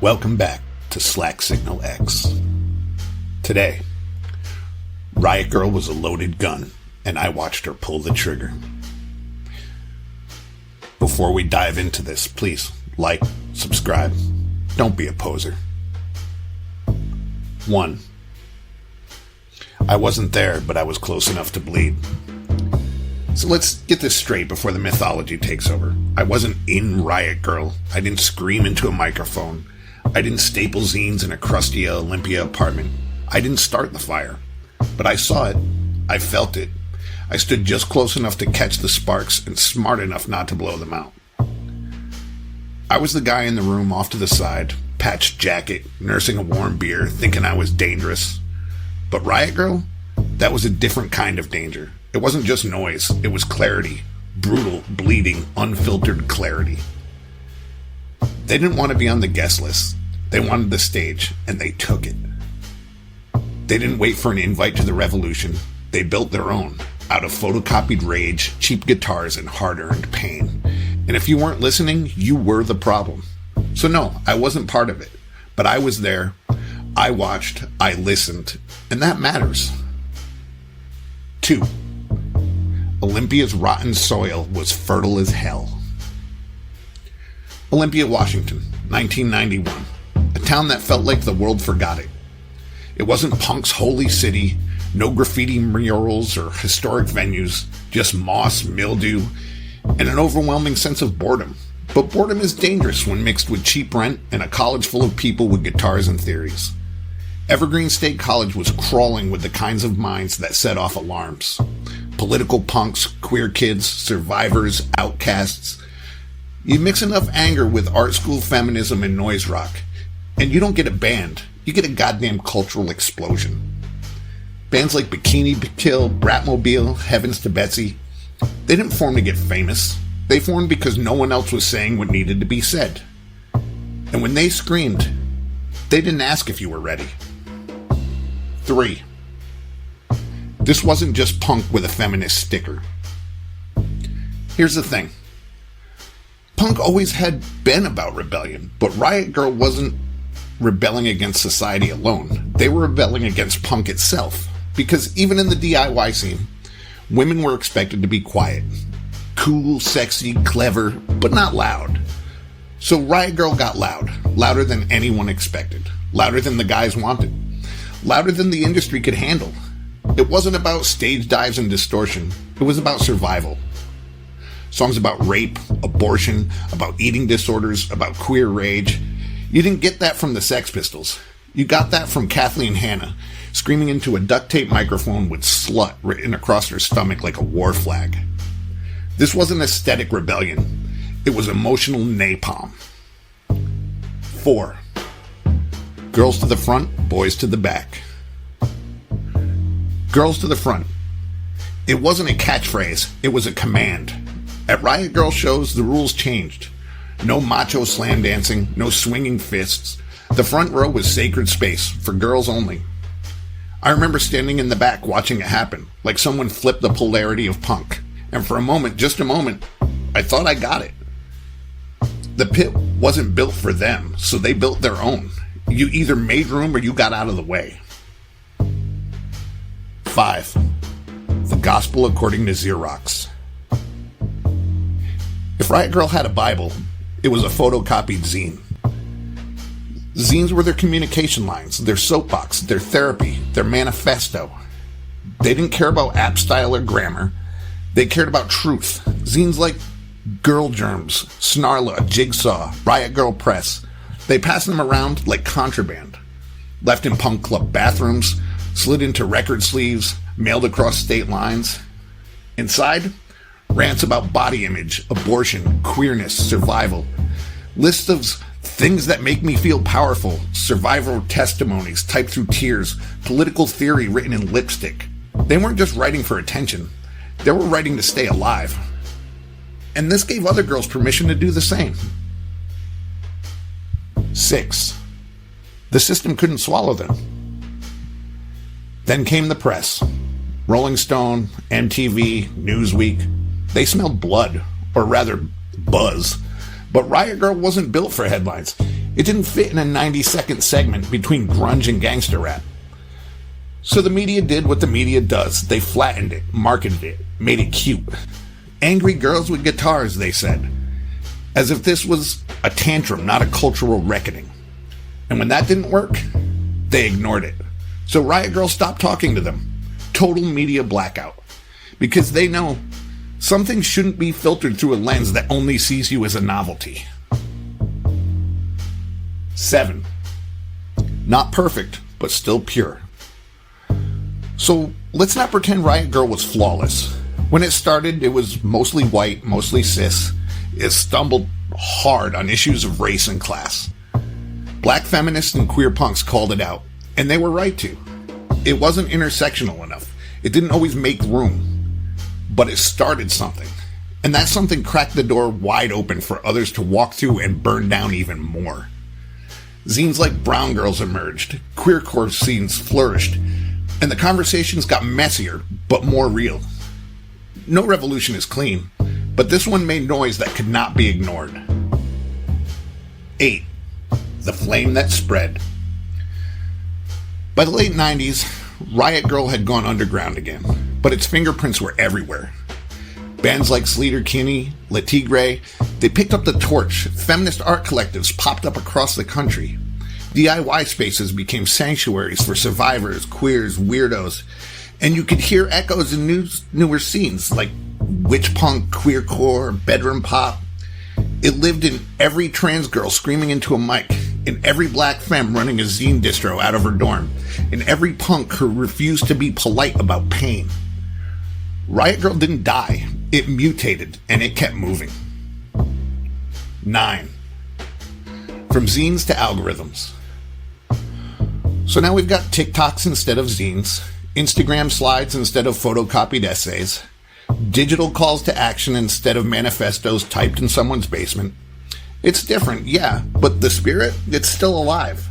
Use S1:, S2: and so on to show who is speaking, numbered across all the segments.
S1: Welcome back to Slack Signal X. Today, Riot Grrrl was a loaded gun, and I watched her pull the trigger. Before we dive into this, please like, subscribe. Don't be a poser. 1. I wasn't there, but I was close enough to bleed. So let's get this straight before the mythology takes over. I wasn't in Riot Grrrl. I didn't scream into a microphone. I didn't staple zines in a crusty Olympia apartment. I didn't start the fire. But I saw it. I felt it. I stood just close enough to catch the sparks and smart enough not to blow them out. I was the guy in the room off to the side, patched jacket, nursing a warm beer, thinking I was dangerous. But Riot Grrrl? That was a different kind of danger. It wasn't just noise. It was clarity. Brutal, bleeding, unfiltered clarity. They didn't want to be on the guest list. They wanted the stage, and they took it. They didn't wait for an invite to the revolution. They built their own, out of photocopied rage, cheap guitars, and hard-earned pain. And if you weren't listening, you were the problem. So no, I wasn't part of it. But I was there. I watched. I listened. And that matters. 2. Olympia's rotten soil was fertile as hell. Olympia, Washington, 1991. A town that felt like the world forgot it. It wasn't punk's holy city, no graffiti murals or historic venues, just moss, mildew, and an overwhelming sense of boredom. But boredom is dangerous when mixed with cheap rent and a college full of people with guitars and theories. Evergreen State College was crawling with the kinds of minds that set off alarms. Political punks, queer kids, survivors, outcasts. You mix enough anger with art school feminism and noise rock, and you don't get a band, you get a goddamn cultural explosion. Bands like Bikini Kill, Bratmobile, Heavens to Betsy, they didn't form to get famous. They formed because no one else was saying what needed to be said. And when they screamed, they didn't ask if you were ready. 3. This wasn't just punk with a feminist sticker. Here's the thing. Punk always had been about rebellion, but Riot Grrrl wasn't rebelling against society alone. They were rebelling against punk itself. Because even in the DIY scene, women were expected to be quiet. Cool, sexy, clever, but not loud. So Riot Grrrl got loud. Louder than anyone expected. Louder than the guys wanted. Louder than the industry could handle. It wasn't about stage dives and distortion. It was about survival. Songs about rape, abortion, about eating disorders, about queer rage. You didn't get that from the Sex Pistols. You got that from Kathleen Hanna, screaming into a duct tape microphone with slut written across her stomach like a war flag. This wasn't aesthetic rebellion. It was emotional napalm. 4. Girls to the front, boys to the back. Girls to the front. It wasn't a catchphrase, it was a command. At Riot Grrrl shows, the rules changed. No macho slam dancing, no swinging fists. The front row was sacred space, for girls only. I remember standing in the back watching it happen, like someone flipped the polarity of punk. And for a moment, just a moment, I thought I got it. The pit wasn't built for them, so they built their own. You either made room or you got out of the way. 5. The Gospel According to Xerox. If Riot Grrrl had a Bible, it was a photocopied zine. Zines were their communication lines, their soapbox, their therapy, their manifesto. They didn't care about app style or grammar. They cared about truth. Zines like Girl Germs, Snarla, Jigsaw, Riot Grrrl Press. They passed them around like contraband. Left in punk club bathrooms, slid into record sleeves, mailed across state lines. Inside, rants about body image, abortion, queerness, survival. Lists of things that make me feel powerful, survival testimonies typed through tears, political theory written in lipstick. They weren't just writing for attention. They were writing to stay alive. And this gave other girls permission to do the same. 6. The system couldn't swallow them. Then came the press. Rolling Stone, MTV, Newsweek. They smelled blood, or rather, buzz. But Riot Grrrl wasn't built for headlines. It didn't fit in a 90-second segment between grunge and gangster rap. So the media did what the media does. They flattened it, marketed it, made it cute. Angry girls with guitars, they said. As if this was a tantrum, not a cultural reckoning. And when that didn't work, they ignored it. So Riot Grrrl stopped talking to them. Total media blackout. Because they know something shouldn't be filtered through a lens that only sees you as a novelty. 7. Not perfect, but still pure. So let's not pretend Riot Grrrl was flawless. When it started, it was mostly white, mostly cis. It stumbled hard on issues of race and class. Black feminists and queer punks called it out, and they were right to. It wasn't intersectional enough. It didn't always make room, but it started something. And that something cracked the door wide open for others to walk through and burn down even more. Zines like Brown Girls emerged, queercore scenes flourished, and the conversations got messier, but more real. No revolution is clean, but this one made noise that could not be ignored. 8. The flame that spread. By the late 90s, Riot Grrrl had gone underground again, but its fingerprints were everywhere. Bands like Sleater Kinney, Le Tigre, they picked up the torch. Feminist art collectives popped up across the country. DIY spaces became sanctuaries for survivors, queers, weirdos, and you could hear echoes in newer scenes like witch punk, queercore, bedroom pop. It lived in every trans girl screaming into a mic, in every black femme running a zine distro out of her dorm, in every punk who refused to be polite about pain. Riot Grrrl didn't die. It mutated, and it kept moving. 9. From zines to algorithms. So now we've got TikToks instead of zines, Instagram slides instead of photocopied essays, digital calls to action instead of manifestos typed in someone's basement. It's different, yeah, but the spirit, it's still alive.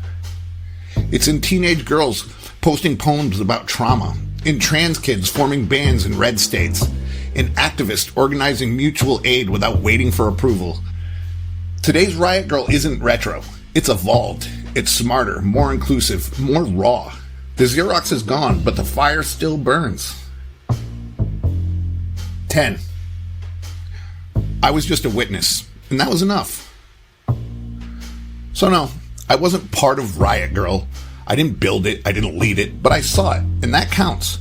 S1: It's in teenage girls posting poems about trauma, in trans kids forming bands in red states, in activists organizing mutual aid without waiting for approval. Today's Riot Grrrl isn't retro. It's evolved. It's smarter, more inclusive, more raw. The Xerox is gone, but the fire still burns. 10. I was just a witness, and that was enough. So no, I wasn't part of Riot Grrrl. I didn't build it, I didn't lead it, but I saw it, and that counts.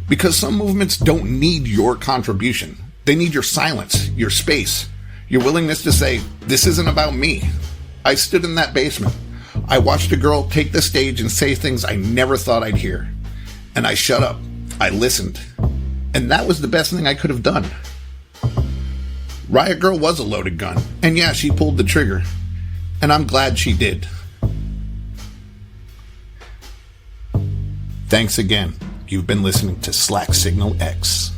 S1: Because some movements don't need your contribution. They need your silence, your space, your willingness to say, this isn't about me. I stood in that basement. I watched a girl take the stage and say things I never thought I'd hear. And I shut up. I listened. And that was the best thing I could have done. Riot Grrrl was a loaded gun. And yeah, she pulled the trigger. And I'm glad she did. Thanks again. You've been listening to Slack Signal X.